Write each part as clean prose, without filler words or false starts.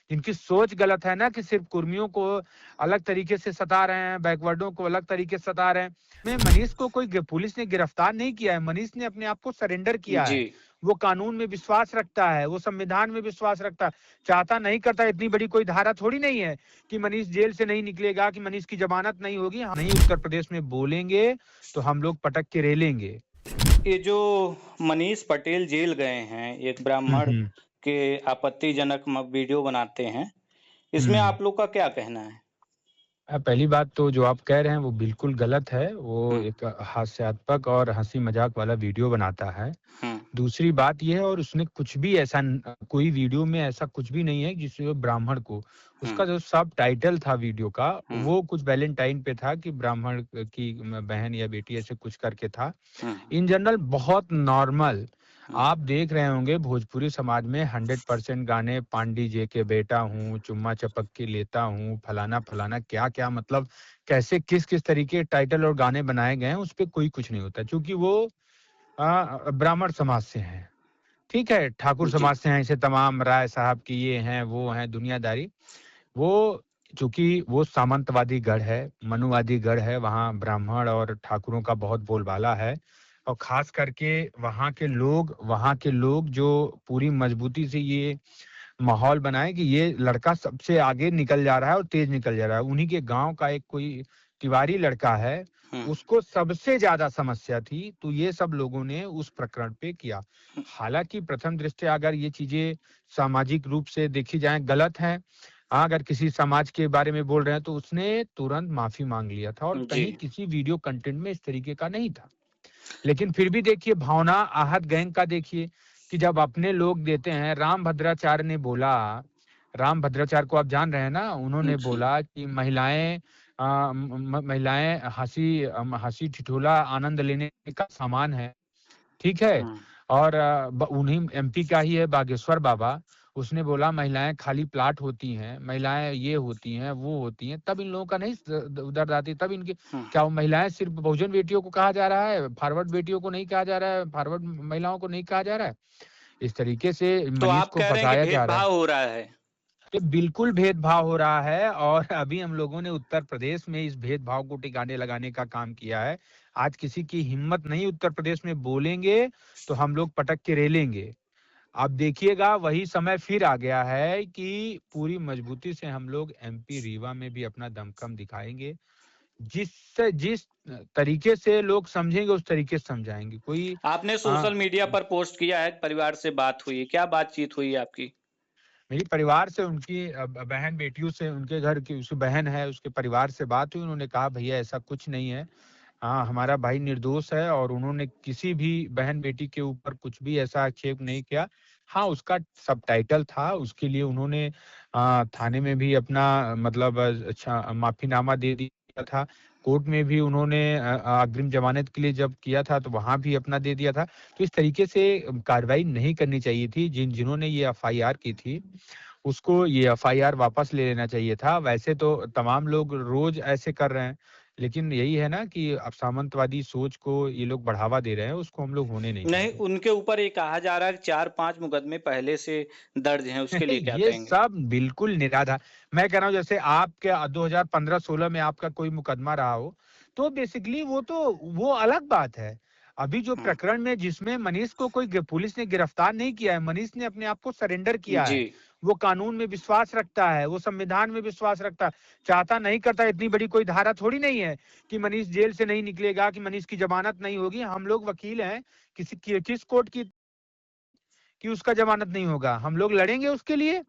जिनकी सोच गलत है ना, कि सिर्फ कुर्मियों को अलग तरीके से सता रहे हैं, बैकवर्डों को अलग तरीके से सता रहे हैं। में मनीष को कोई पुलिस ने गिरफ्तार नहीं किया है, मनीष ने अपने आप को सरेंडर किया जी। है। वो कानून में विश्वास रखता है, वो संविधान में विश्वास रखता है, चाहता नहीं करता। इतनी बड़ी कोई धारा थोड़ी नहीं है कि मनीष जेल से नहीं निकलेगा, कि मनीष की जमानत नहीं होगी। हम नहीं उत्तर प्रदेश में बोलेंगे तो हम लोग पटक के रेलेंगे। ये जो मनीष पटेल जेल गए हैं, एक ब्राह्मण हम्म के आपत्तिजनक वीडियो बनाते हैं, इसमें हम्म आप लोग का क्या कहना है? पहली बात तो जो आप कह रहे हैं वो बिल्कुल गलत है। वो हम्म। एक हास्यात्मक और हंसी मजाक वाला वीडियो बनाता है। हम्म। दूसरी बात ये है, और उसने कुछ भी ऐसा कोई वीडियो में ऐसा कुछ भी नहीं है जिसमें वो ब्राह्मण को, हम्म। उसका जो सब टाइटल था वीडियो का, हम्म। वो कुछ वैलेंटाइन पे था कि ब्राह्मण की बहन या बेटी ऐसे कुछ करके था। हम्म। इन जनरल बहुत नॉर्मल। हम्म। आप देख रहे होंगे भोजपुरी समाज में 100% गाने, पांडी जे के बेटा हूँ, चुम्मा चपक के लेता हूँ, फलाना फलाना क्या क्या, मतलब कैसे किस किस तरीके टाइटल और गाने बनाए गए हैं, उस पर कोई कुछ नहीं होता, क्योंकि वो ब्राह्मण समाज से हैं। ठीक है, ठाकुर जी। समाज से हैं, ऐसे तमाम राय साहब की ये हैं वो हैं दुनियादारी। वो चूंकि वो सामंतवादी गढ़ है, मनुवादी गढ़ है, वहाँ ब्राह्मण और ठाकुरों का बहुत बोलबाला है। और खास करके वहाँ के लोग जो पूरी मजबूती से ये माहौल बनाए कि ये लड़का सबसे आगे निकल जा रहा है और तेज निकल जा रहा है। उन्हीं के गांव का एक कोई तिवारी लड़का है, हम्म। उसको सबसे ज्यादा समस्या थी, तो ये सब लोगों ने उस प्रकरण पे किया। हालांकि प्रथम दृष्टया अगर ये चीजें सामाजिक रूप से देखी जाए गलत हैं, अगर किसी समाज के बारे में बोल रहे हैं, तो उसने तुरंत माफी मांग लिया था, और जी। कहीं किसी वीडियो कंटेंट में इस तरीके का नहीं था। लेकिन फिर भी देखिए, भावना आहत गैंग का देखिए, कि जब अपने लोग देते हैं, राम भद्राचार्य ने बोला, राम भद्राचार्य को आप जान रहे हैं ना, उन्होंने जी। बोला कि महिलाएं हंसी ठिठोला आनंद लेने का सामान है। ठीक है। हम्म। और उन्हीं एमपी का ही है बागेश्वर बाबा, उसने बोला महिलाएं खाली प्लाट होती हैं, महिलाएं ये होती हैं वो होती हैं, तब इन लोगों का नहीं दर्द आती, तब इनके हम्म। क्या वो महिलाएं सिर्फ बहुजन बेटियों को कहा जा रहा है, फॉरवर्ड बेटियों को नहीं कहा जा रहा है, फॉरवर्ड महिलाओं को नहीं कहा जा रहा है। इस तरीके से तो मनीष आप को कह रहे हैं कि फंसाया जा रहा है। भेदभाव हो रहा है? तो बिल्कुल भेदभाव हो रहा है, और अभी हम लोगों ने उत्तर प्रदेश में इस भेदभाव को ठिकाने लगाने का काम किया है। आज किसी की हिम्मत नहीं, उत्तर प्रदेश में बोलेंगे तो हम लोग पटक के रेलेंगे। अब देखिएगा, वही समय फिर आ गया है कि पूरी मजबूती से हम लोग एमपी रीवा में भी अपना दमखम दिखाएंगे। जिस तरीके से लोग समझेंगे उस तरीके से समझाएंगे। कोई आपने आ, सोशल मीडिया पर पोस्ट किया है, परिवार से बात हुई है, क्या बातचीत हुई है आपकी? मेरी परिवार से, उनकी बहन बेटियों से, उनके घर की उसकी बहन है, उसके परिवार से बात हुई। उन्होंने कहा भैया ऐसा कुछ नहीं है, हाँ हमारा भाई निर्दोष है, और उन्होंने किसी भी बहन बेटी के ऊपर कुछ भी ऐसा आक्षेप नहीं किया। हाँ, उसका सबटाइटल था, उसके लिए उन्होंने थाने में भी अपना मतलब अच्छा माफीनामा दे दिया था। कोर्ट में भी उन्होंने अग्रिम जमानत के लिए जब किया था तो वहां भी अपना दे दिया था। तो इस तरीके से कार्रवाई नहीं करनी चाहिए थी। जिन्होंने ये एफआईआर की थी, उसको ये एफआईआर वापस ले लेना चाहिए था। वैसे तो तमाम लोग रोज ऐसे कर रहे हैं, लेकिन यही है ना कि अब सामंतवादी सोच को ये लोग बढ़ावा दे रहे हैं, उसको हम लोग होने नहीं नहीं, देंगे। उनके ऊपर ये कहा जा रहा है कि 4-5 मुकदमे पहले से दर्ज हैं, उसके लिए क्या ये कहेंगे? सब बिल्कुल निराधार। मैं कह रहा हूँ, जैसे आपके 2015-16 में आपका कोई मुकदमा रहा हो, तो बेसिकली वो अलग बात है। अभी जो हुँ। प्रकरण में जिसमें मनीष को कोई पुलिस ने गिरफ्तार नहीं किया है, मनीष ने अपने आप को सरेंडर किया जी। है। वो कानून में विश्वास रखता है, वो संविधान में विश्वास रखता है, चाहता नहीं करता। इतनी बड़ी कोई धारा थोड़ी नहीं है कि मनीष जेल से नहीं निकलेगा, कि मनीष की जमानत नहीं होगी। हम लोग वकील हैं, किस कोर्ट की कि उसका जमानत नहीं होगा, हम लोग लड़ेंगे उसके लिए। हुँ।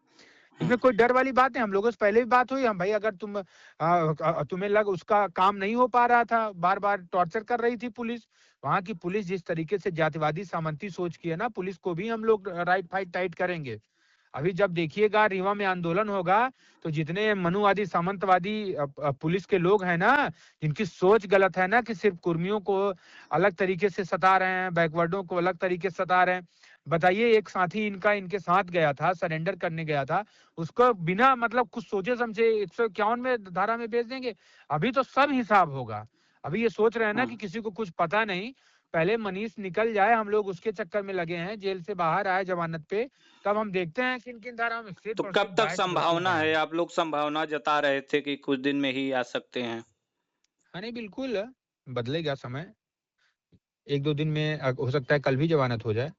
इसमें कोई डर वाली बात है? हम लोगों से पहले भी बात हुई, हम भाई अगर तुम्हें लग उसका काम नहीं हो पा रहा था, बार बार टॉर्चर कर रही थी पुलिस, वहां की पुलिस जिस तरीके से जातिवादी सामंती सोच की है ना, पुलिस को भी हम लोग राइट फाइट टाइट करेंगे। अभी जब देखिएगा रीवा में आंदोलन होगा, तो जितने मनुवादी सामंतवादी पुलिस के लोग हैं ना, जिनकी सोच गलत है ना, कि सिर्फ कुर्मियों को अलग तरीके से सता रहे हैं, बैकवर्डों को अलग तरीके से सता रहे हैं। बताइए, एक साथी इनका इनके साथ गया था, सरेंडर करने गया था, उसको बिना मतलब कुछ सोचे समझे 151 में धारा में भेज देंगे। अभी तो सब हिसाब होगा। अभी ये सोच रहे हैं ना हुँ। कि किसी को कुछ पता नहीं। पहले मनीष निकल जाए, हम लोग उसके चक्कर में लगे हैं, जेल से बाहर आए जमानत पे, तब हम देखते हैं किन-किन धारा में तो कब 100% तक बाइट भरपूर संभावना है? बनाएँगे। आप लोग संभावना जता रहे थे कि कुछ दिन में ही आ सकते हैं। हाँ, नहीं बिल्कुल, बदलेगा समय। 1-2 दिन में हो सकता है कल भी ज़मानत हो जाए।